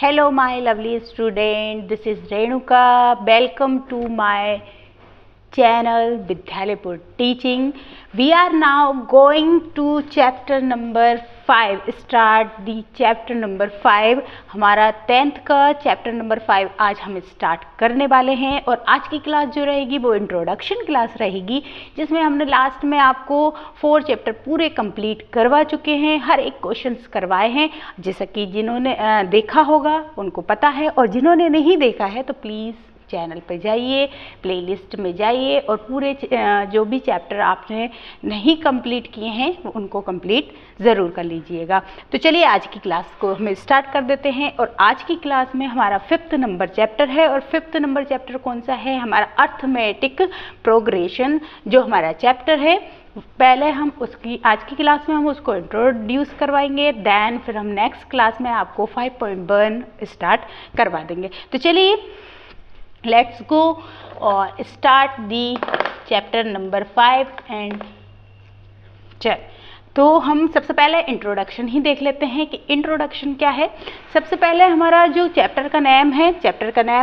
Hello my lovely student, this is Renuka. Welcome to my channel Vidyalipur Teaching. We are now going to chapter number 5. Start the chapter number 5. हमारा 10th का chapter number 5 आज हम start करने वाले हैं और आज की क्लास जो रहेगी वो इंट्रोडक्शन क्लास रहेगी, जिसमें हमने लास्ट में आपको 4 चैप्टर पूरे कंप्लीट करवा चुके हैं, हर एक क्वेश्चंस करवाए हैं। जैसा कि जिन्होंने देखा होगा उनको पता है, और जिन्होंने नहीं देखा है तो प्लीज़ चैनल पे जाइए, प्लेलिस्ट में जाइए और पूरे जो भी चैप्टर आपने नहीं कंप्लीट किए हैं उनको कंप्लीट ज़रूर कर लीजिएगा। तो चलिए आज की क्लास को हम स्टार्ट कर देते हैं। और आज की क्लास में हमारा 5th नंबर चैप्टर है, और 5th नंबर चैप्टर कौन सा है? हमारा अर्थमेटिक प्रोग्रेशन जो हमारा चैप्टर है। पहले हम उसकी आज की क्लास में हम उसको इंट्रोड्यूस करवाएंगे, देन फिर हम नेक्स्ट क्लास में आपको 5.1 स्टार्ट करवा देंगे। तो चलिए लेट्स गो और start the chapter number 5 and तो हम सबसे पहले इंट्रोडक्शन ही देख लेते हैं कि इंट्रोडक्शन क्या है। सबसे पहले हमारा जो चैप्टर का नाम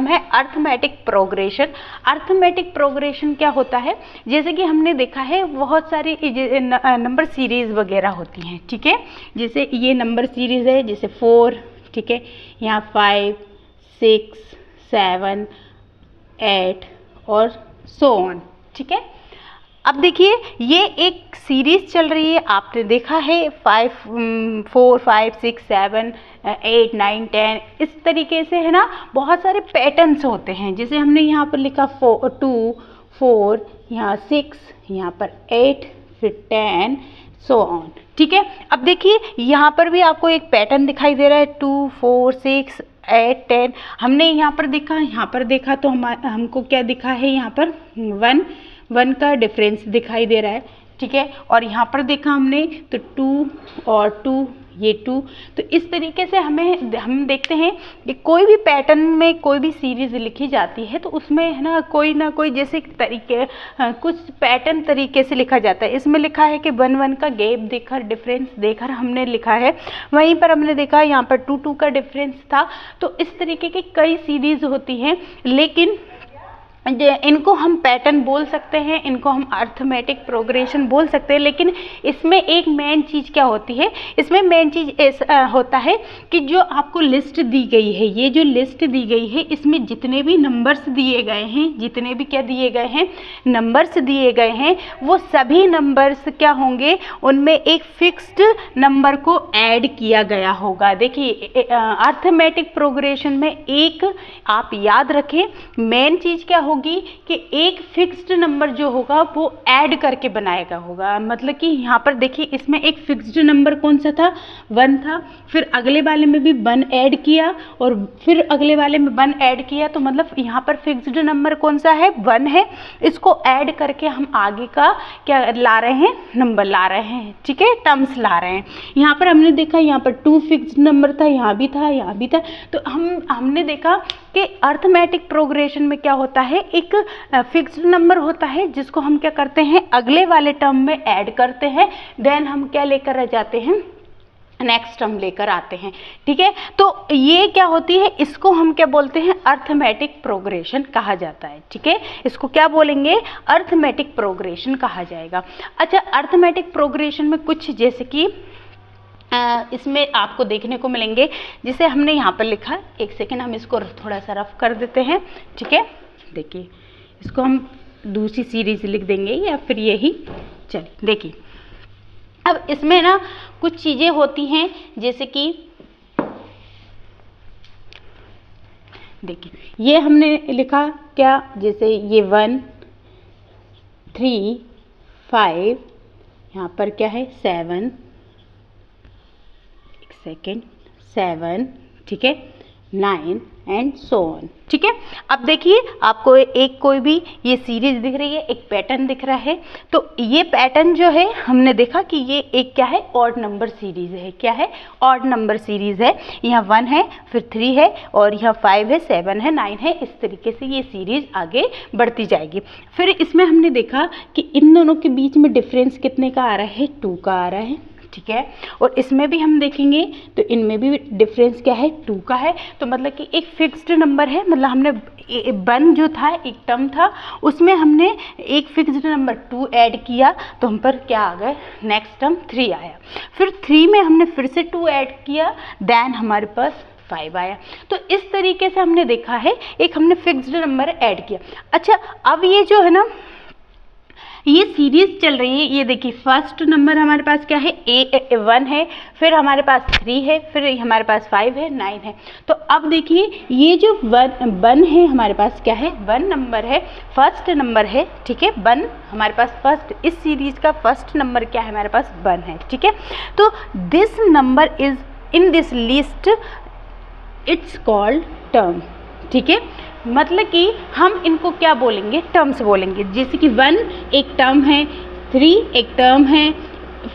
है अर्थमेटिक प्रोग्रेशन। अर्थमेटिक प्रोग्रेशन क्या होता है? जैसे कि हमने देखा है बहुत सारी नंबर सीरीज़ वगैरह होती हैं, ठीक है। जैसे ये नंबर सीरीज़ है, जैसे 4, ठीक है, यहाँ 5, 6, 7, 8 और सो ऑन, ठीक है। अब देखिए ये एक सीरीज चल रही है, आपने देखा है 4, 5, 6, 7, 8, 9, 10 इस तरीके से, है ना। बहुत सारे पैटर्न्स होते हैं। जैसे हमने यहाँ पर लिखा 2, 4, यहाँ 6, यहाँ पर 8, फिर 10, सो ऑन, ठीक है। अब देखिए यहाँ पर भी आपको एक पैटर्न दिखाई दे रहा है, 2, 4, 6, 8, 10। हमने यहाँ पर देखा तो हमको क्या दिखा है? यहाँ पर 1 का डिफरेंस दिखाई दे रहा है, ठीक है। और यहाँ पर देखा हमने तो 2 और 2, ये 2। तो इस तरीके से हम देखते हैं कि कोई भी पैटर्न में कोई भी सीरीज़ लिखी जाती है तो उसमें, है ना कोई जैसे तरीके कुछ पैटर्न तरीके से लिखा जाता है। इसमें लिखा है कि 1 का गैप देकर, डिफरेंस देकर हमने लिखा है। वहीं पर हमने देखा यहाँ पर 2 का डिफरेंस था। तो इस तरीके की कई सीरीज़ होती हैं, लेकिन इनको हम पैटर्न बोल सकते हैं, इनको हम अर्थमेटिक प्रोग्रेशन बोल सकते हैं। लेकिन इसमें एक मेन चीज़ क्या होती है? इसमें मेन चीज़ ऐसा होता है कि जो आपको लिस्ट दी गई है, ये जो लिस्ट दी गई है, इसमें जितने भी नंबर्स दिए गए हैं, जितने भी क्या दिए गए हैं, नंबर्स दिए गए हैं, वो सभी नंबर्स क्या होंगे? उनमें एक फिक्स्ड नंबर को ऐड किया गया होगा। देखिए अर्थमेटिक प्रोग्रेशन में एक आप याद रखें मेन चीज़ क्या होगी कि एक फिक्स्ड नंबर जो होगा वो ऐड करके बनाएगा होगा। मतलब कि यहाँ पर देखिए इसमें एक फिक्स्ड नंबर कौन सा था? 1 था। फिर अगले वाले में भी 1 ऐड किया और फिर अगले वाले में 1 ऐड किया, तो मतलब यहाँ पर फिक्स्ड नंबर कौन सा है? 1 है। इसको ऐड करके हम आगे का क्या ला रहे हैं? नंबर ला रहे हैं, ठीक है, टर्म्स ला रहे हैं। यहाँ पर हमने देखा यहाँ पर 2 फिक्स्ड नंबर था, यहाँ भी था, यहाँ भी था। तो हमने देखा कि अर्थमेटिक प्रोग्रेशन में क्या होता है? एक फिक्स्ड नंबर होता है जिसको हम क्या करते हैं? अगले वाले टर्म में ऐड करते हैं, देन हम क्या लेकर आ जाते हैं? नेक्स्ट टर्म लेकर आते हैं, ठीक है। तो ये क्या होती है? इसको हम क्या बोलते हैं? अर्थमेटिक प्रोग्रेशन कहा जाता है, ठीक है। इसको क्या बोलेंगे? अर्थमेटिक प्रोग्रेशन कहा जाएगा। अच्छा, अर्थमेटिक प्रोग्रेशन में कुछ जैसे कि इसमें आपको देखने को मिलेंगे, जिसे हमने यहाँ पर लिखा, एक सेकेंड हम इसको थोड़ा सा रफ कर देते हैं, ठीक है। देखिए इसको हम दूसरी सीरीज लिख देंगे या फिर यही, चलिए देखिए। अब इसमें ना कुछ चीज़ें होती हैं, जैसे कि देखिए ये हमने लिखा क्या? जैसे ये 1, 3, 5, यहाँ पर क्या है? 7, 7, ठीक है, 9 एंड सो ऑन, ठीक है। अब देखिए आपको एक कोई भी ये सीरीज दिख रही है, एक पैटर्न दिख रहा है। तो ये पैटर्न जो है हमने देखा कि ये एक क्या है? ऑड नंबर सीरीज है। क्या है? ऑड नंबर सीरीज है। यहाँ 1 है, फिर 3 है, और यहाँ 5 है, 7 है, 9 है। इस तरीके से ये सीरीज आगे बढ़ती जाएगी। फिर इसमें हमने देखा कि इन दोनों के बीच में डिफरेंस कितने का आ रहा है? 2 का आ रहा है, ठीक है। और इसमें भी हम देखेंगे तो इनमें भी डिफरेंस क्या है, 2 का है। तो मतलब कि एक फिक्स्ड नंबर है, मतलब हमने 1 जो था एक टर्म था, उसमें हमने एक फिक्स्ड नंबर 2 ऐड किया तो हम पर क्या आ गए, नेक्स्ट टर्म 3 आया। फिर 3 में हमने फिर से 2 ऐड किया, देन हमारे पास 5 आया। तो इस तरीके से हमने देखा है, एक हमने फिक्स्ड नंबर ऐड किया। अच्छा, अब ये जो है ना, ये सीरीज चल रही है, ये देखिए फर्स्ट नंबर हमारे पास क्या है, 1 है, फिर हमारे पास 3 है, फिर हमारे पास 5 है, 9 है। तो अब देखिए ये जो 1 है हमारे पास क्या है, 1 नंबर है, फर्स्ट नंबर है, ठीक है। 1 हमारे पास फर्स्ट, इस सीरीज का फर्स्ट नंबर क्या है हमारे पास, 1 है, ठीक है। तो this number is in this list, it's called term, ठीक है। मतलब कि हम इनको क्या बोलेंगे, टर्म्स बोलेंगे। जैसे कि 1 एक टर्म है, 3 एक टर्म है,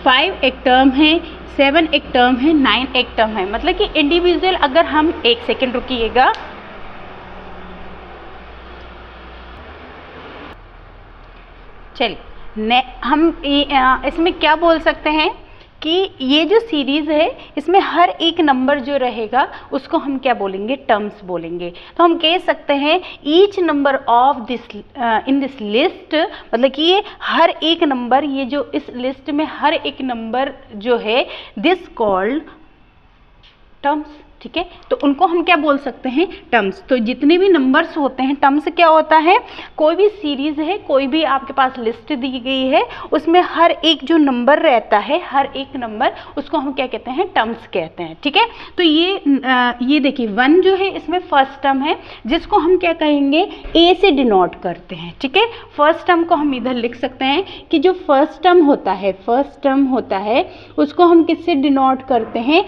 5 एक टर्म है, 7 एक टर्म है, 9 एक टर्म है। मतलब कि इंडिविजुअल, अगर हम एक सेकेंड रुकिएगा, चलिए हम इसमें क्या बोल सकते हैं कि ये जो सीरीज़ है इसमें हर एक नंबर जो रहेगा उसको हम क्या बोलेंगे, टर्म्स बोलेंगे। तो हम कह सकते हैं each number of this in this list, मतलब कि ये हर एक नंबर, ये जो इस लिस्ट में हर एक नंबर जो है, दिस कॉल्ड टर्म्स, ठीक है। तो उनको हम क्या बोल सकते हैं, टर्म्स। तो जितने भी नंबर्स होते हैं, टर्म्स क्या होता है, कोई भी सीरीज है, कोई भी आपके पास लिस्ट दी गई है, उसमें हर एक जो नंबर रहता है, हर एक नंबर, उसको हम क्या कहते हैं, टर्म्स कहते हैं, ठीक है। तो ये देखिए 1 जो है इसमें फर्स्ट टर्म है, जिसको हम क्या कहेंगे, ए से डिनोट करते हैं, ठीक है। फर्स्ट टर्म को हम इधर लिख सकते हैं कि जो फर्स्ट टर्म होता है उसको हम किससे डिनोट करते हैं,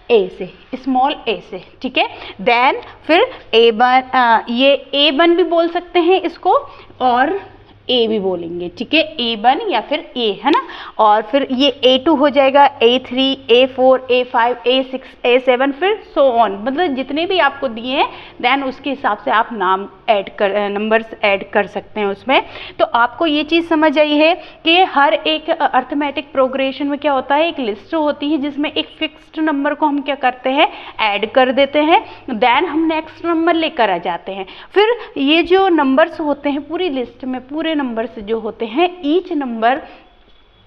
ए से, स्मॉल ए से, ठीक है। देन फिर A1, ये A1 भी बोल सकते हैं इसको, और ए भी बोलेंगे, ठीक है, A1 या फिर ए, है ना। और फिर ये A2 हो जाएगा, A3, A4, A5, A6, A7, फिर सो ऑन, मतलब जितने भी आपको दिए हैं देन उसके हिसाब से आप नंबर्स ऐड कर सकते हैं उसमें। तो आपको ये चीज़ समझ आई है कि हर एक अर्थमेटिक प्रोग्रेशन में क्या होता है, एक लिस्ट होती है जिसमें एक फिक्स्ड नंबर को हम क्या करते हैं, ऐड कर देते हैं, देन हम नेक्स्ट नंबर लेकर आ जाते हैं। फिर ये जो नंबर्स होते हैं पूरी लिस्ट में, पूरे नंबर्स जो होते हैं, ईच नंबर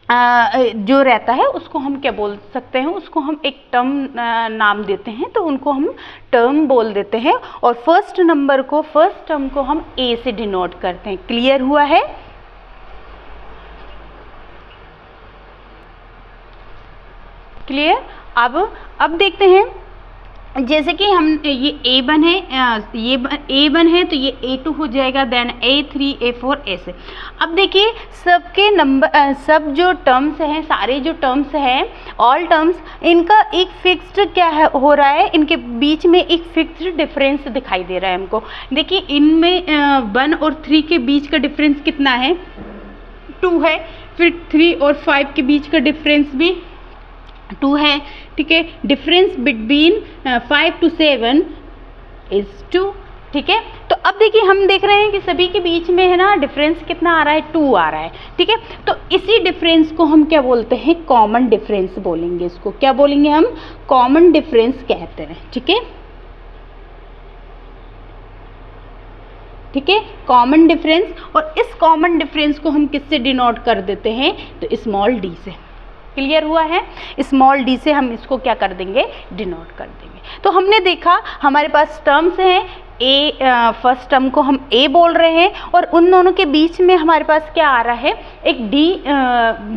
जो रहता है उसको हम क्या बोल सकते हैं, उसको हम एक टर्म नाम देते हैं, तो उनको हम टर्म बोल देते हैं। और फर्स्ट टर्म को हम ए से डिनोट करते हैं। क्लियर हुआ है? क्लियर? अब देखते हैं, जैसे कि हम ये A1 है, ये A1 है तो ये A2 हो जाएगा, देन A3, A4 ऐसे। अब देखिए सबके नंबर, सब जो टर्म्स हैं, सारे जो टर्म्स हैं, ऑल टर्म्स, इनका एक फिक्स्ड क्या है हो रहा है, इनके बीच में एक फिक्स्ड डिफरेंस दिखाई दे रहा है हमको। देखिए इनमें 1 और 3 के बीच का डिफरेंस कितना है, 2 है। फिर 3 और 5 के बीच का डिफरेंस भी 2 है, ठीक है। डिफरेंस बिटवीन 5 to 7 इज 2, ठीक है। तो अब देखिए हम देख रहे हैं कि सभी के बीच में है ना डिफरेंस कितना आ रहा है, 2 आ रहा है, ठीक है। तो इसी डिफरेंस को हम क्या बोलते हैं, कॉमन डिफरेंस बोलेंगे। इसको क्या बोलेंगे हम, कॉमन डिफरेंस कहते हैं, ठीक है, ठीक है, कॉमन डिफरेंस। और इस कॉमन डिफरेंस को हम किससे डिनोट कर देते हैं, तो स्मॉल डी से। क्लियर हुआ है? स्मॉल डी से हम इसको क्या कर देंगे, डिनोट कर देंगे। तो हमने देखा हमारे पास टर्म्स हैं, फर्स्ट टर्म को हम ए बोल रहे हैं, और उन दोनों के बीच में हमारे पास क्या आ रहा है, एक डी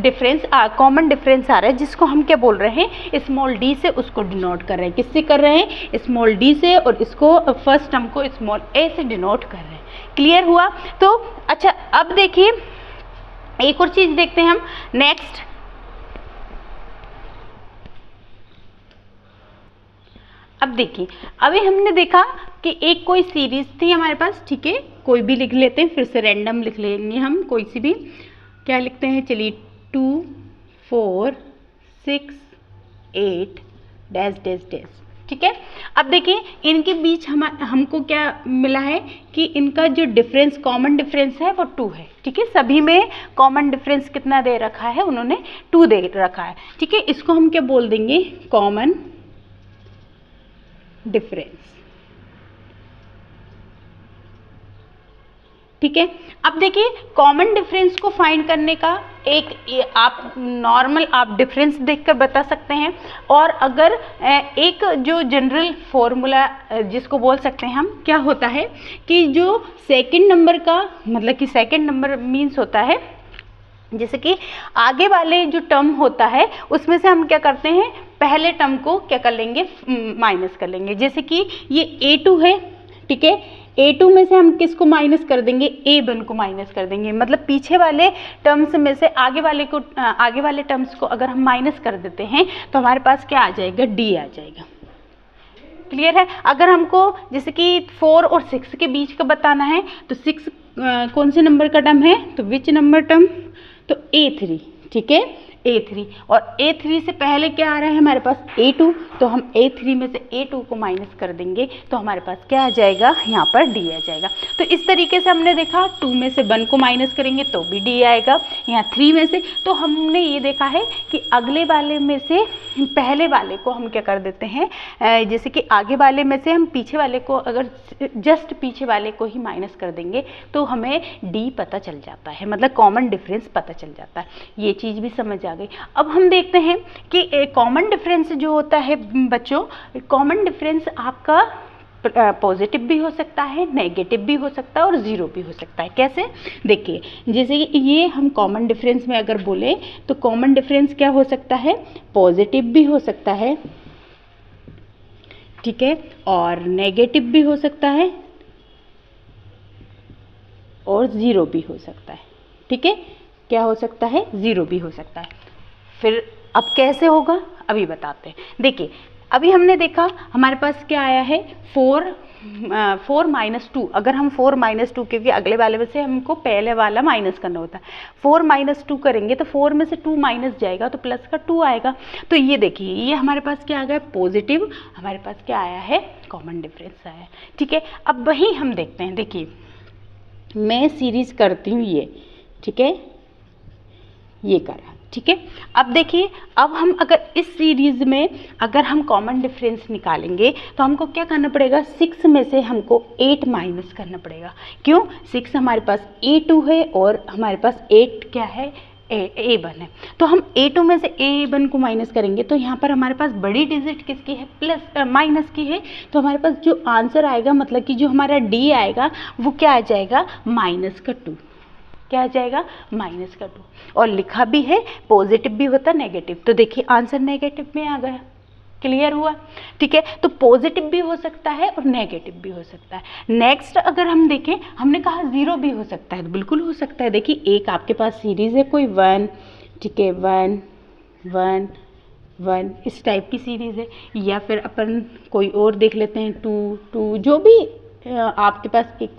डिफरेंस, कॉमन डिफरेंस आ रहा है, जिसको हम क्या बोल रहे हैं, स्मॉल डी से उसको डिनोट कर रहे हैं। किससे कर रहे हैं, स्मॉल डी से, और इसको फर्स्ट टर्म को स्मॉल ए से डिनोट कर रहे हैं। क्लियर हुआ? तो अच्छा अब देखिए एक और चीज़ देखते हैं हम नेक्स्ट। अब देखिए अभी हमने देखा कि एक कोई सीरीज थी हमारे पास, ठीक है, कोई भी लिख लेते हैं, फिर से रैंडम लिख लेंगे हम, कोई सी भी। क्या लिखते हैं, चलिए 2, 4, 6, 8 डैश डैश डैश, ठीक है। अब देखिए इनके बीच हमको क्या मिला है कि इनका जो डिफरेंस, कॉमन डिफरेंस है वो 2 है। ठीक है, सभी में कॉमन डिफरेंस कितना दे रखा है, उन्होंने 2 दे रखा है। ठीक है, इसको हम क्या बोल देंगे, कॉमन डिफरेंस। ठीक है, अब देखिए कॉमन डिफरेंस को फाइंड करने का आप नॉर्मल आप डिफरेंस देखकर बता सकते हैं, और अगर एक जो जनरल फॉर्मूला जिसको बोल सकते हैं हम, क्या होता है कि जो सेकंड नंबर का मतलब कि सेकंड नंबर मीन्स होता है जैसे कि आगे वाले जो टर्म होता है उसमें से हम क्या करते हैं, पहले टर्म को क्या कर लेंगे, माइनस कर लेंगे। जैसे कि ये A2 है, ठीक है, A2 में से हम किसको माइनस कर देंगे, A1 को माइनस कर देंगे। मतलब पीछे वाले टर्म्स में से आगे वाले टर्म्स को अगर हम माइनस कर देते हैं तो हमारे पास क्या आ जाएगा, D आ जाएगा। क्लियर है। अगर हमको जैसे कि 4 और 6 के बीच का बताना है तो 6 कौन से नंबर का टर्म है, तो विच नंबर टर्म, तो A3। ठीक है, A3, और A3 से पहले क्या आ रहा है हमारे पास, A2, तो हम A3 में से A2 को माइनस कर देंगे तो हमारे पास क्या आ जाएगा, यहाँ पर D आ जाएगा। तो इस तरीके से हमने देखा 2 में से 1 को माइनस करेंगे तो भी D आएगा, यहाँ 3 में से। तो हमने ये देखा है कि अगले वाले में से पहले वाले को हम क्या कर देते हैं, जैसे कि आगे वाले में से हम पीछे वाले को, अगर जस्ट पीछे वाले को ही माइनस कर देंगे तो हमें D पता चल जाता है, मतलब कॉमन डिफरेंस पता चल जाता है। ये चीज़ भी समझ आ गई। अब हम देखते हैं कि कॉमन डिफरेंस जो होता है बच्चों, कॉमन डिफरेंस आपका पॉजिटिव भी हो सकता है, नेगेटिव भी हो सकता है और ज़ीरो भी हो सकता है। कैसे, देखिए जैसे कि ये हम कॉमन डिफरेंस में अगर बोले तो कॉमन डिफरेंस क्या हो सकता है, पॉजिटिव भी हो सकता है, ठीक है, और नेगेटिव भी हो सकता है और ज़ीरो भी हो सकता है। ठीक है, क्या हो सकता है, ज़ीरो भी हो सकता है। फिर अब कैसे होगा अभी बताते हैं। देखिए अभी हमने देखा हमारे पास क्या आया है, 4 माइनस 2। अगर हम 4 माइनस 2, क्योंकि अगले वाले में से हमको पहले वाला माइनस करना होता है, 4 माइनस 2 करेंगे तो 4 में से 2 माइनस जाएगा तो प्लस का 2 आएगा। तो ये देखिए ये हमारे पास क्या आ गया, पॉजिटिव, हमारे पास क्या आया है, कॉमन डिफरेंस आया है। ठीक है, अब वही हम देखते हैं। देखिए मैं सीरीज करती हूँ ये, ठीक है, ये करा, ठीक है। अब देखिए अब हम अगर इस सीरीज में अगर हम कॉमन डिफरेंस निकालेंगे तो हमको क्या करना पड़ेगा, 6 में से हमको 8 माइनस करना पड़ेगा। क्यों, 6 हमारे पास A2 है और हमारे पास 8 क्या है, A1 है। तो हम A2 में से A1 को माइनस करेंगे तो यहाँ पर हमारे पास बड़ी डिजिट किसकी है, प्लस माइनस की है। तो हमारे पास जो आंसर आएगा, मतलब कि जो हमारा D आएगा वो क्या आ जाएगा, माइनस का 2। क्या आ जाएगा, माइनस का 2। और लिखा भी है पॉजिटिव भी होता नेगेटिव, तो देखिए आंसर नेगेटिव में आ गया। क्लियर हुआ। ठीक है, तो पॉजिटिव भी हो सकता है और नेगेटिव भी हो सकता है। नेक्स्ट अगर हम देखें, हमने कहा ज़ीरो भी हो सकता है, तो बिल्कुल हो सकता है। देखिए एक आपके पास सीरीज़ है कोई 1, ठीक है, 1 1 1 इस टाइप की सीरीज़ है, या फिर अपन कोई और देख लेते हैं 2 2, जो भी आपके पास एक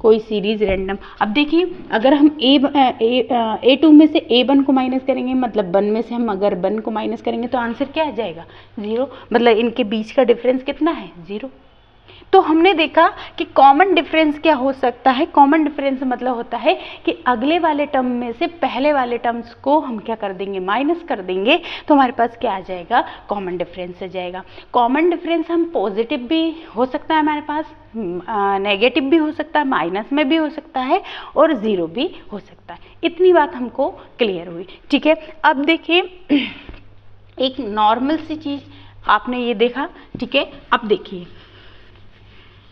कोई सीरीज रैंडम। अब देखिए अगर हम A2 में से A1 को माइनस करेंगे, मतलब 1 में से हम अगर 1 को माइनस करेंगे तो आंसर क्या आ जाएगा, 0। मतलब इनके बीच का डिफरेंस कितना है, 0। तो हमने देखा कि कॉमन डिफरेंस क्या हो सकता है, कॉमन डिफरेंस मतलब होता है कि अगले वाले टर्म में से पहले वाले टर्म्स को हम क्या कर देंगे, माइनस कर देंगे, तो हमारे पास क्या आ जाएगा, कॉमन डिफरेंस आ जाएगा। कॉमन डिफरेंस हम पॉजिटिव भी हो सकता है हमारे पास, नेगेटिव भी हो सकता है, माइनस में भी हो सकता है और ज़ीरो भी हो सकता है। इतनी बात हमको क्लियर हुई। ठीक है, अब देखिए एक नॉर्मल सी चीज़ आपने ये देखा, ठीक है। अब देखिए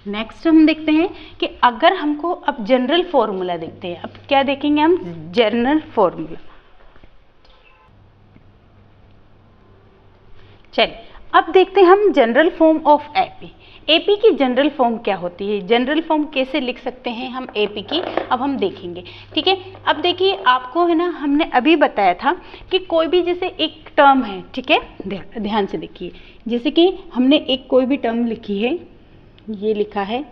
नेक्स्ट हम देखते हैं कि अगर हमको अब जनरल फॉर्मूला देखते हैं। अब क्या देखेंगे हम, जनरल फॉर्मूला। चलिए अब देखते हैं हम general form of AP. AP की जनरल फॉर्म क्या होती है, जनरल फॉर्म कैसे लिख सकते हैं हम एपी की, अब हम देखेंगे। ठीक है, अब देखिए आपको है ना, हमने अभी बताया था कि कोई भी जैसे एक टर्म है, ठीक है, ध्यान से देखिए, जैसे कि हमने एक कोई भी टर्म लिखी है, ये लिखा है,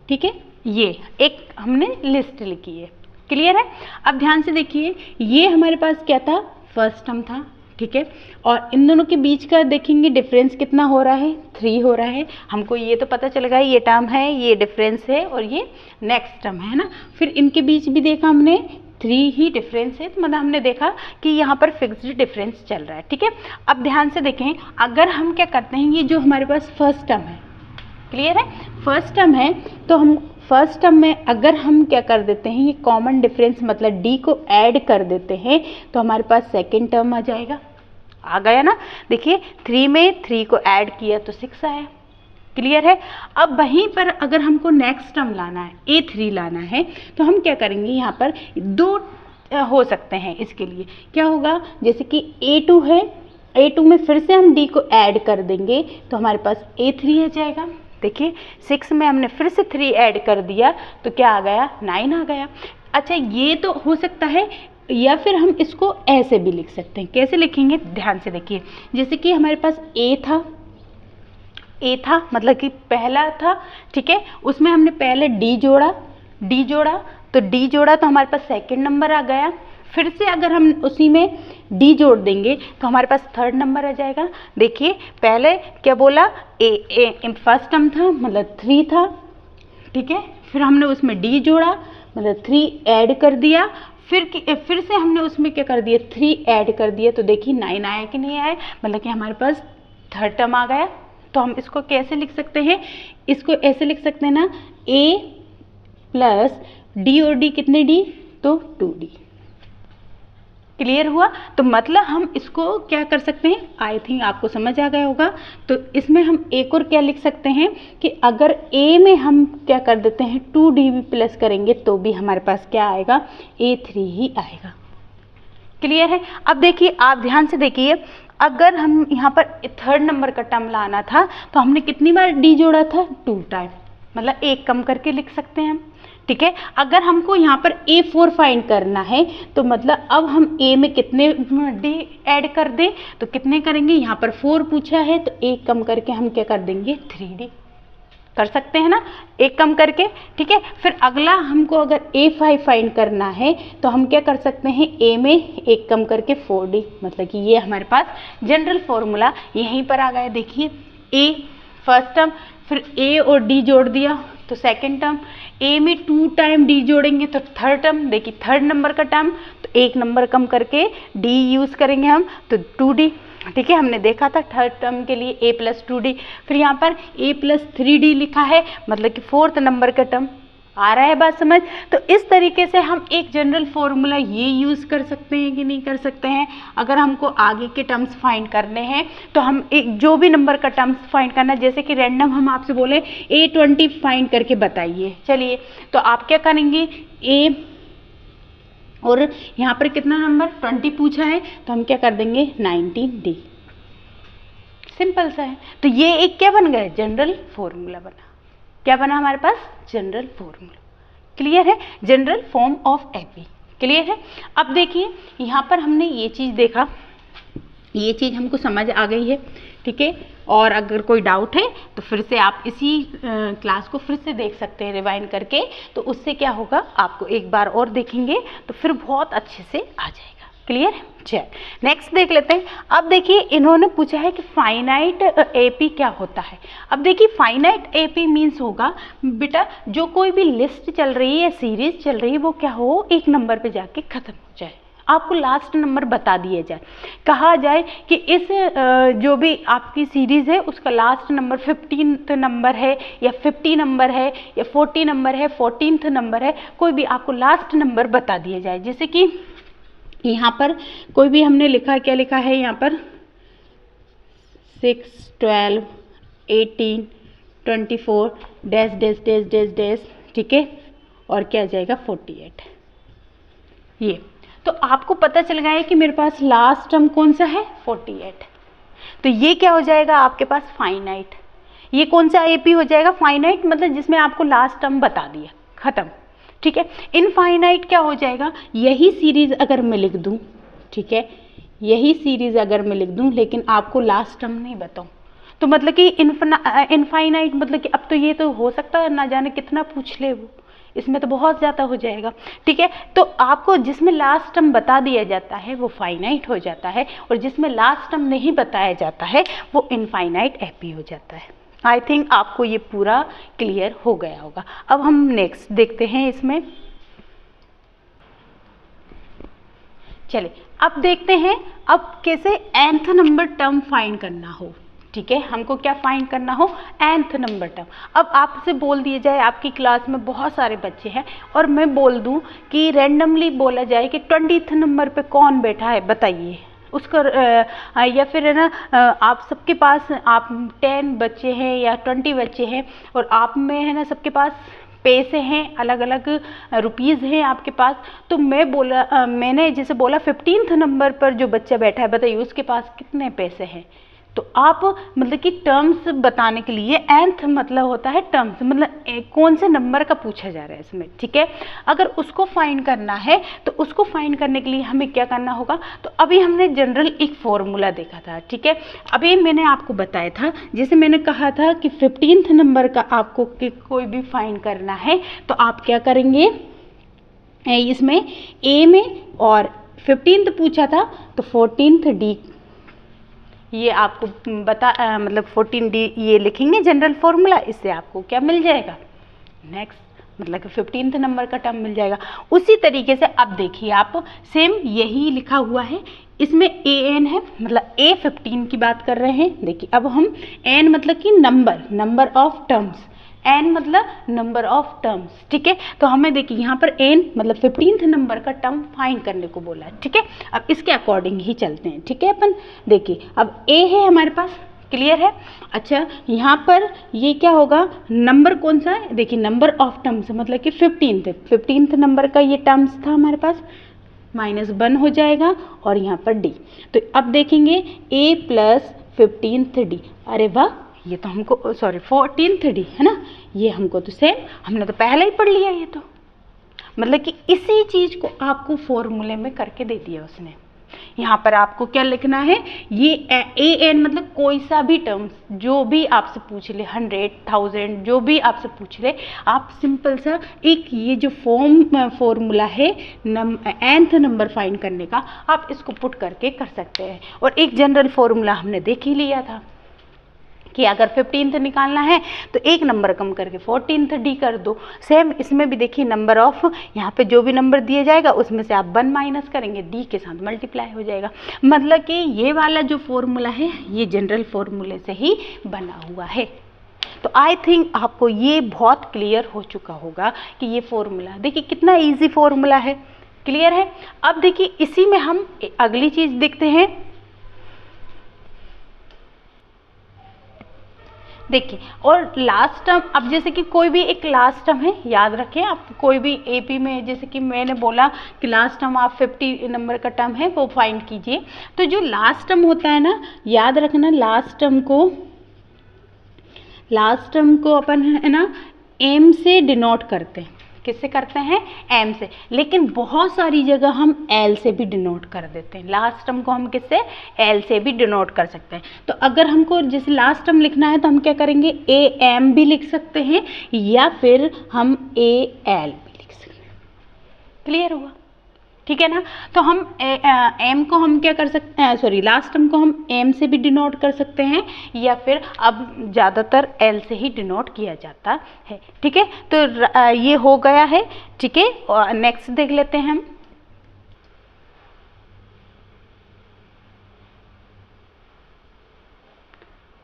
ठीक है, ये एक हमने लिस्ट लिखी है। क्लियर है। अब ध्यान से देखिए ये हमारे पास क्या था, फर्स्ट टर्म था, ठीक है। और इन दोनों के बीच का देखेंगे डिफरेंस कितना हो रहा है, 3 हो रहा है। हमको ये तो पता चल गया ये टर्म है, ये डिफरेंस है और ये नेक्स्ट टर्म है ना। फिर इनके बीच भी देखा हमने 3 ही डिफरेंस है, तो मतलब हमने देखा कि यहाँ पर फिक्स्ड डिफरेंस चल रहा है, ठीक है। अब ध्यान से देखें, अगर हम क्या करते हैं, ये जो हमारे पास फर्स्ट टर्म है, क्लियर है, फर्स्ट टर्म है, तो हम फर्स्ट टर्म में अगर हम क्या कर देते हैं, ये कॉमन डिफरेंस मतलब डी को ऐड कर देते हैं, तो हमारे पास सेकेंड टर्म आ जाएगा। आ गया ना, देखिए 3 में 3 को ऐड किया तो 6 आया, क्लियर है। अब वहीं पर अगर हमको नेक्स्ट टर्म लाना है, A3 लाना है, तो हम क्या करेंगे, यहाँ पर 2 हो सकते हैं। इसके लिए क्या होगा, जैसे कि A2 है, A2 में फिर से हम D को ऐड कर देंगे तो हमारे पास A3 आ जाएगा। देखिए 6 में हमने फिर से 3 ऐड कर दिया तो क्या आ गया, 9 आ गया। अच्छा, ये तो हो सकता है, या फिर हम इसको ऐसे भी लिख सकते हैं। कैसे लिखेंगे, ध्यान से देखिए, जैसे कि हमारे पास A था मतलब कि पहला था, ठीक है, उसमें हमने पहले D जोड़ा तो हमारे पास सेकंड नंबर आ गया। फिर से अगर हम उसी में D जोड़ देंगे तो हमारे पास थर्ड नंबर आ जाएगा। देखिए पहले क्या बोला, फर्स्ट टर्म था मतलब 3 था, ठीक है, फिर हमने उसमें D जोड़ा मतलब 3 ऐड कर दिया, फिर से हमने उसमें क्या कर दिया, 3 ऐड कर दिया, तो देखिए 9 आया कि नहीं आया, मतलब कि हमारे पास थर्ड टर्म आ गया। तो हम इसको कैसे लिख सकते हैं, इसको ऐसे लिख सकते हैं ना, A प्लस D और D कितने D, तो 2D। क्लियर हुआ, तो मतलब हम इसको क्या कर सकते हैं, आई थिंक आपको समझ आ गया होगा। तो इसमें हम एक और क्या लिख सकते हैं कि अगर A में हम क्या कर देते हैं 2D भी प्लस करेंगे तो भी हमारे पास क्या आएगा, A3 ही आएगा। क्लियर है। अब देखिए आप ध्यान से देखिए, अगर हम यहाँ पर थर्ड नंबर का टर्म लाना था तो हमने कितनी बार D जोड़ा था, 2 टाइम, मतलब 1 कम करके लिख सकते हैं हम, ठीक है। अगर हमको यहाँ पर A4 फाइंड करना है तो मतलब अब हम A में कितने D ऐड कर दें, तो कितने करेंगे, यहाँ पर 4 पूछा है तो 1 कम करके हम क्या कर देंगे, 3D कर सकते हैं ना, 1 कम करके, ठीक है। फिर अगला हमको अगर A5 फाइंड करना है तो हम क्या कर सकते हैं, A में 1 कम करके 4D, मतलब कि ये हमारे पास जनरल फॉर्मूला यहीं पर आ गया। देखिए A फर्स्ट टर्म, फिर A और D जोड़ दिया तो सेकेंड टर्म, A में 2 टाइम D जोड़ेंगे तो थर्ड टर्म, देखिए थर्ड नंबर का टर्म, तो 1 नंबर कम करके D यूज़ करेंगे हम तो 2D, ठीक है। हमने देखा था थर्ड टर्म के लिए A प्लस 2D, फिर यहाँ पर A प्लस 3D लिखा है, मतलब कि फोर्थ नंबर का टर्म। आ रहा है बात समझ। तो इस तरीके से हम एक जनरल फॉर्मूला ये यूज़ कर सकते हैं कि नहीं कर सकते हैं। अगर हमको आगे के टर्म्स फाइंड करने हैं तो हम एक जो भी नंबर का टर्म्स फाइंड करना है, जैसे कि रैंडम हम आपसे बोले A20 फाइंड करके बताइए, चलिए तो आप क्या करेंगे, A और यहाँ पर कितना नंबर 20 पूछा है तो हम क्या कर देंगे 19D, सिंपल सा है। तो ये एक क्या बन गया, जनरल फॉर्मूला बना। क्या बना हमारे पास, जनरल फॉर्मूला। क्लियर है, general form of AP. Clear है। अब देखिए यहाँ पर हमने ये चीज़ देखा, ये चीज़ हमको समझ आ गई है, ठीक है। और अगर कोई डाउट है तो फिर से आप इसी क्लास को फिर से देख सकते हैं रिवाइंड करके, तो उससे क्या होगा, आपको एक बार और देखेंगे तो फिर बहुत अच्छे से आ जाएगा। क्लियर है। चल नेक्स्ट देख लेते हैं। अब देखिए इन्होंने पूछा है कि फाइनाइट एपी क्या होता है। अब देखिए फाइनाइट एपी मीन्स होगा बेटा, जो कोई भी लिस्ट चल रही है या सीरीज चल रही है वो क्या हो, एक नंबर पे जाके खत्म हो जाए, आपको लास्ट नंबर बता दिया जाए, कहा जाए कि इस जो भी आपकी सीरीज़ है उसका लास्ट नंबर 15th नंबर है या 50 नंबर है या 40 नंबर है, 14th नंबर है, कोई भी आपको लास्ट नंबर बता दिया जाए। जैसे कि यहाँ पर कोई भी हमने लिखा, क्या लिखा है यहाँ पर 6, 12, 18, 24 dash dash dash dash dash, ठीक है, और क्या आ जाएगा 48। ये तो आपको पता चल गया है कि मेरे पास लास्ट टर्म कौन सा है 48, तो ये क्या हो जाएगा आपके पास फाइनाइट। ये कौन सा एपी हो जाएगा, फाइनाइट, मतलब जिसमें आपको लास्ट टर्म बता दिया, खत्म, ठीक है। इनफाइनाइट क्या हो जाएगा, यही सीरीज अगर मैं लिख दूं, ठीक है, यही सीरीज अगर मैं लिख दूं लेकिन आपको लास्ट टर्म नहीं बताऊं, तो मतलब कि इनफाइनाइट मतलब कि अब तो ये तो हो सकता है ना जाने कितना पूछ ले वो, इसमें तो बहुत ज़्यादा हो जाएगा, ठीक है। तो आपको जिसमें लास्ट टर्म बता दिया जाता है वो फाइनाइट हो जाता है, और जिसमें लास्ट टर्म नहीं बताया जाता है वो इनफाइनाइट एपी हो जाता है। आई थिंक आपको ये पूरा क्लियर हो गया होगा। अब हम नेक्स्ट देखते हैं इसमें। चलिए अब देखते हैं अब कैसे nth नंबर टर्म फाइंड करना हो, ठीक है। हमको क्या फाइंड करना हो, nth नंबर टर्म। अब आपसे बोल दिया जाए आपकी क्लास में बहुत सारे बच्चे हैं और मैं बोल दूं कि रैंडमली बोला जाए कि 20th नंबर पे कौन बैठा है बताइए उसका, या फिर है ना आप सबके पास आप 10 बच्चे हैं या 20 बच्चे हैं और आप में है ना सबके पास पैसे हैं, अलग अलग रुपीज़ हैं आपके पास। तो मैंने जैसे बोला 15th नंबर पर जो बच्चा बैठा है बताइए उसके पास कितने पैसे हैं। तो आप मतलब कि टर्म्स बताने के लिए nth मतलब होता है टर्म्स, मतलब कौन से नंबर का पूछा जा रहा है इसमें, ठीक है। अगर उसको फाइंड करना है तो उसको फाइंड करने के लिए हमें क्या करना होगा, तो अभी हमने जनरल एक फॉर्मूला देखा था, ठीक है। अभी मैंने आपको बताया था, जैसे मैंने कहा था कि 15th नंबर का आपको कोई भी फाइंड करना है तो आप क्या करेंगे, इसमें ए में और 15th पूछा था तो 14th डी, ये आपको मतलब 14D ये लिखेंगे जनरल फॉर्मूला, इससे आपको क्या मिल जाएगा, नेक्स्ट मतलब 15th नंबर का टर्म मिल जाएगा। उसी तरीके से अब देखिए आप सेम यही लिखा हुआ है, इसमें an है मतलब A15 की बात कर रहे हैं। देखिए अब हम n मतलब कि नंबर ऑफ टर्म्स, n मतलब नंबर ऑफ टर्म्स, ठीक है। तो हमें देखिए यहाँ पर n मतलब 15th नंबर का टर्म फाइंड करने को बोला है, ठीक है। अब इसके अकॉर्डिंग ही चलते हैं, ठीक है। अपन देखिए अब a है हमारे पास, क्लियर है। अच्छा यहाँ पर ये क्या होगा, नंबर कौन सा है, देखिए नंबर ऑफ टर्म्स मतलब कि 15th नंबर का ये टर्म्स था हमारे पास, -1 हो जाएगा और यहाँ पर d। तो अब देखेंगे a + 15th d, अरे वाह ये तो हमको 14th डी है ना, ये हमको तो सेम हमने तो पहले ही पढ़ लिया, ये तो मतलब कि इसी चीज को आपको फॉर्मूले में करके दे दिया उसने। यहाँ पर आपको क्या लिखना है, ये an मतलब कोई सा भी टर्म्स जो भी आपसे पूछ ले, 100, 1000 जो भी आपसे पूछ ले, आप सिंपल सा एक ये जो फॉर्मूला है nth नंबर फाइंड करने का, आप इसको पुट करके कर सकते हैं। और एक जनरल फॉर्मूला हमने देख ही लिया था कि अगर 15th निकालना है तो एक नंबर कम करके 14th डी कर दो। सेम इसमें भी देखिए नंबर ऑफ, यहाँ पे जो भी नंबर दिया जाएगा उसमें से आप 1 माइनस करेंगे, डी के साथ मल्टीप्लाई हो जाएगा। मतलब कि ये वाला जो फॉर्मूला है ये जनरल फॉर्मूले से ही बना हुआ है। तो आई थिंक आपको ये बहुत क्लियर हो चुका होगा कि ये फॉर्मूला देखिए कितना ईजी फॉर्मूला है, क्लियर है। अब देखिए इसी में हम अगली चीज देखते हैं। देखिए और लास्ट टर्म, अब जैसे कि कोई भी एक लास्ट टर्म है, याद रखें आप कोई भी एपी में, जैसे कि मैंने बोला कि लास्ट टर्म आप 50 नंबर का टर्म है वो फाइंड कीजिए। तो जो लास्ट टर्म होता है ना, याद रखना लास्ट टर्म को अपन है ना एम से डिनोट करते हैं। किससे करते हैं, एम से, लेकिन बहुत सारी जगह हम एल से भी डिनोट कर देते हैं। लास्ट टर्म को हम किससे, एल से भी डिनोट कर सकते हैं। तो अगर हमको जैसे लास्ट टर्म लिखना है तो हम क्या करेंगे, ए एम भी लिख सकते हैं या फिर हम ए एल भी लिख सकते हैं। क्लियर हुआ, ठीक है ना। तो हम एम को हम क्या कर सकते हैं, सॉरी लास्ट टर्म को हम एम से भी डिनोट कर सकते हैं या फिर अब ज़्यादातर एल से ही डिनोट किया जाता है, ठीक है। तो ये हो गया है, ठीक है। और नेक्स्ट देख लेते हैं हम।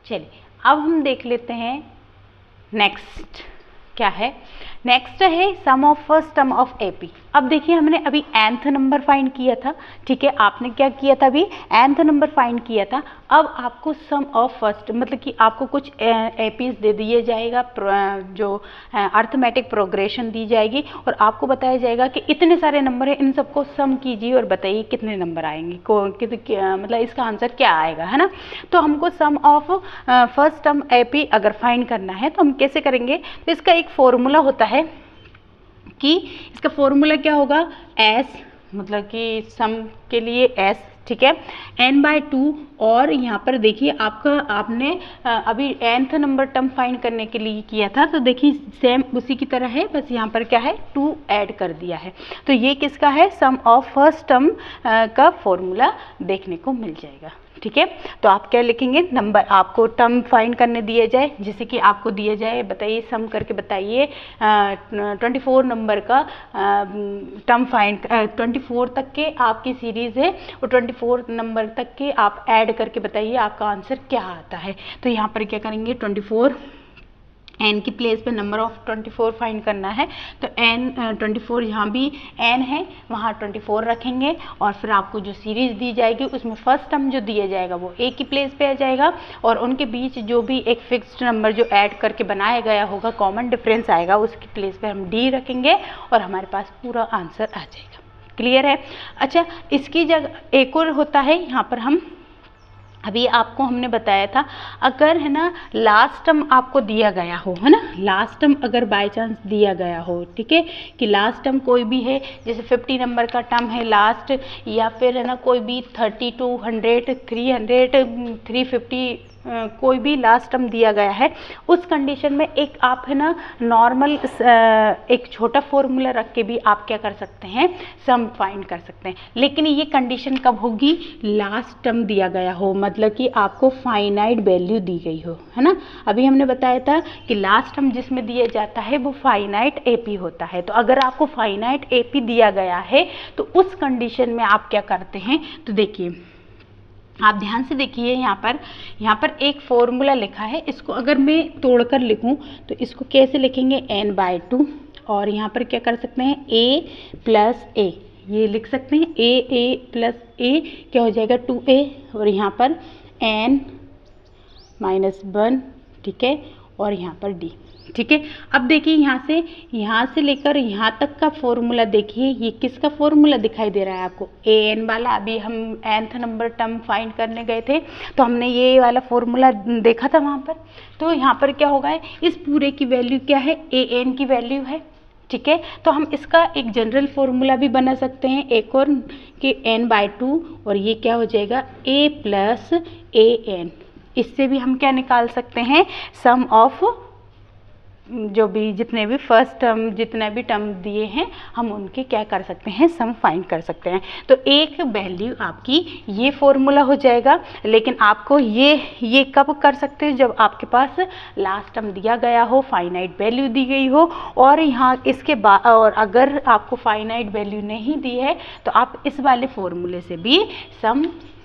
चलिए अब हम देख लेते हैं नेक्स्ट क्या है। नेक्स्ट है sum of first term of AP. अब देखिए हमने अभी nth नंबर फाइंड किया था, ठीक है। आपने क्या किया था, अभी nth नंबर फाइंड किया था। अब आपको सम ऑफ फर्स्ट मतलब कि आपको कुछ एपीज दे दिए जाएगा, जो अर्थमेटिक प्रोग्रेशन दी जाएगी और आपको बताया जाएगा कि इतने सारे नंबर हैं, इन सबको सम कीजिए और बताइए कितने नंबर आएंगे, मतलब इसका आंसर क्या आएगा, है ना। तो हमको सम ऑफ फर्स्ट टर्म एपी अगर फाइंड करना है तो हम कैसे करेंगे, तो इसका एक फॉर्मूला होता है कि इसका फॉर्मूला क्या होगा, एस मतलब कि सम के लिए एस, ठीक है, n/2। और यहाँ पर देखिए आपने अभी nth नंबर टर्म फाइंड करने के लिए किया था, तो देखिए सेम उसी की तरह है, बस यहाँ पर क्या है 2 ऐड कर दिया है। तो ये किसका है, सम ऑफ फर्स्ट टर्म का फॉर्मूला देखने को मिल जाएगा। ठीक है, तो आप क्या लिखेंगे, नंबर आपको टर्म फाइंड करने दिए जाए, जैसे कि आपको दिया जाए, बताइए सम करके बताइए 24 नंबर का टर्म फाइंड 24 तक के आपकी सीरीज़ है, और 24 नंबर तक के आप ऐड करके बताइए आपका आंसर क्या आता है। तो यहाँ पर क्या करेंगे, 24 n की प्लेस पे नंबर ऑफ 24 फाइंड करना है, तो n 24 यहाँ भी n है, वहाँ 24 रखेंगे, और फिर आपको जो सीरीज़ दी जाएगी उसमें फर्स्ट टर्म जो दिया जाएगा वो a की प्लेस पे आ जाएगा, और उनके बीच जो भी एक फिक्स्ड नंबर जो ऐड करके बनाया गया होगा, कॉमन डिफरेंस आएगा, उसकी प्लेस पे हम d रखेंगे और हमारे पास पूरा आंसर आ जाएगा। क्लियर है। अच्छा, इसकी जगह एक और होता है, यहाँ पर हम अभी आपको हमने बताया था, अगर है ना लास्ट टर्म आपको दिया गया हो, है ना, लास्ट टर्म अगर बाय चांस दिया गया हो, ठीक है, कि लास्ट टर्म कोई भी है, जैसे 50 नंबर का टर्म है लास्ट, या फिर है ना कोई भी 30, 200, 300, 350 कोई भी लास्ट टर्म दिया गया है, उस कंडीशन में एक आप है ना नॉर्मल एक छोटा फॉर्मूला रख के भी आप क्या कर सकते हैं, सम फाइंड कर सकते हैं। लेकिन ये कंडीशन कब होगी, लास्ट टर्म दिया गया हो, मतलब कि आपको फाइनाइट वैल्यू दी गई हो, है ना। अभी हमने बताया था कि लास्ट टर्म जिसमें दिया जाता है वो फाइनाइट एपी होता है। तो अगर आपको फाइनाइट एपी दिया गया है तो उस कंडीशन में आप क्या करते हैं, तो देखिए आप ध्यान से देखिए, यहाँ पर एक फॉर्मूला लिखा है, इसको अगर मैं तोड़कर लिखूं तो इसको कैसे लिखेंगे, n/2, और यहाँ पर क्या कर सकते हैं, a प्लस a, ये लिख सकते हैं a प्लस a क्या हो जाएगा 2a, और यहाँ पर n माइनस 1, ठीक है, और यहाँ पर d। ठीक है, अब देखिए यहाँ से लेकर यहाँ तक का फॉर्मूला देखिए, ये किसका फॉर्मूला दिखाई दे रहा है आपको, an वाला। अभी हम nth नंबर टर्म फाइंड करने गए थे तो हमने ये वाला फॉर्मूला देखा था वहाँ पर। तो यहाँ पर क्या होगा, इस पूरे की वैल्यू क्या है, an की वैल्यू है। ठीक है, तो हम इसका एक जनरल फॉर्मूला भी बना सकते हैं एक और, कि n/2, और ये क्या हो जाएगा a प्लस an। इससे भी हम क्या निकाल सकते हैं, सम ऑफ जो भी जितने भी फर्स्ट टर्म जितने भी टर्म दिए हैं हम उनके क्या कर सकते हैं, सम फाइंड कर सकते हैं। तो एक वैल्यू आपकी ये फॉर्मूला हो जाएगा। लेकिन आपको ये कब कर सकते हैं, जब आपके पास लास्ट टर्म दिया गया हो, फाइनाइट वैल्यू दी गई हो, और यहाँ इसके बाद, और अगर आपको फाइनाइट वैल्यू नहीं दी है तो आप इस वाले फॉर्मूले से भी सम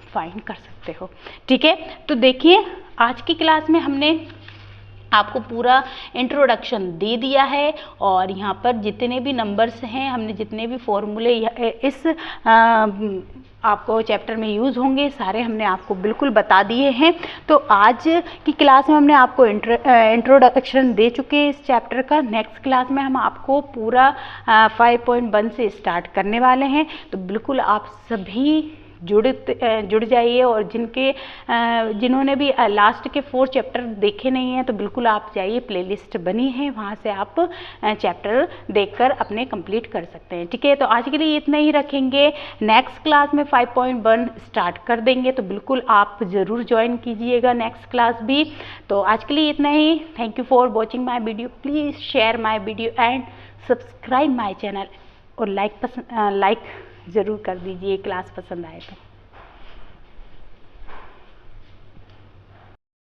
फाइंड कर सकते हो। ठीक है, तो देखिए आज की क्लास में हमने आपको पूरा इंट्रोडक्शन दे दिया है, और यहाँ पर जितने भी नंबर्स हैं, हमने जितने भी फॉर्मूले इस आपको चैप्टर में यूज़ होंगे सारे हमने आपको बिल्कुल बता दिए हैं। तो आज की क्लास में हमने आपको इंट्रोडक्शन दे चुके हैं इस चैप्टर का। नेक्स्ट क्लास में हम आपको पूरा 5.1 से स्टार्ट करने वाले हैं। तो बिल्कुल आप सभी जुड़ जाइए, और जिन्होंने भी लास्ट के 4 चैप्टर देखे नहीं हैं तो बिल्कुल आप जाइए, प्लेलिस्ट बनी है वहाँ से आप चैप्टर देखकर अपने कंप्लीट कर सकते हैं। ठीक है, तो आज के लिए इतना ही रखेंगे। नेक्स्ट क्लास में 5.1 स्टार्ट कर देंगे, तो बिल्कुल आप ज़रूर ज्वाइन कीजिएगा नेक्स्ट क्लास भी। तो आज के लिए इतना ही। Thank you for watching my video. Please share my video and subscribe my channel, और लाइक ज़रूर कर दीजिए क्लास पसंद आए तो।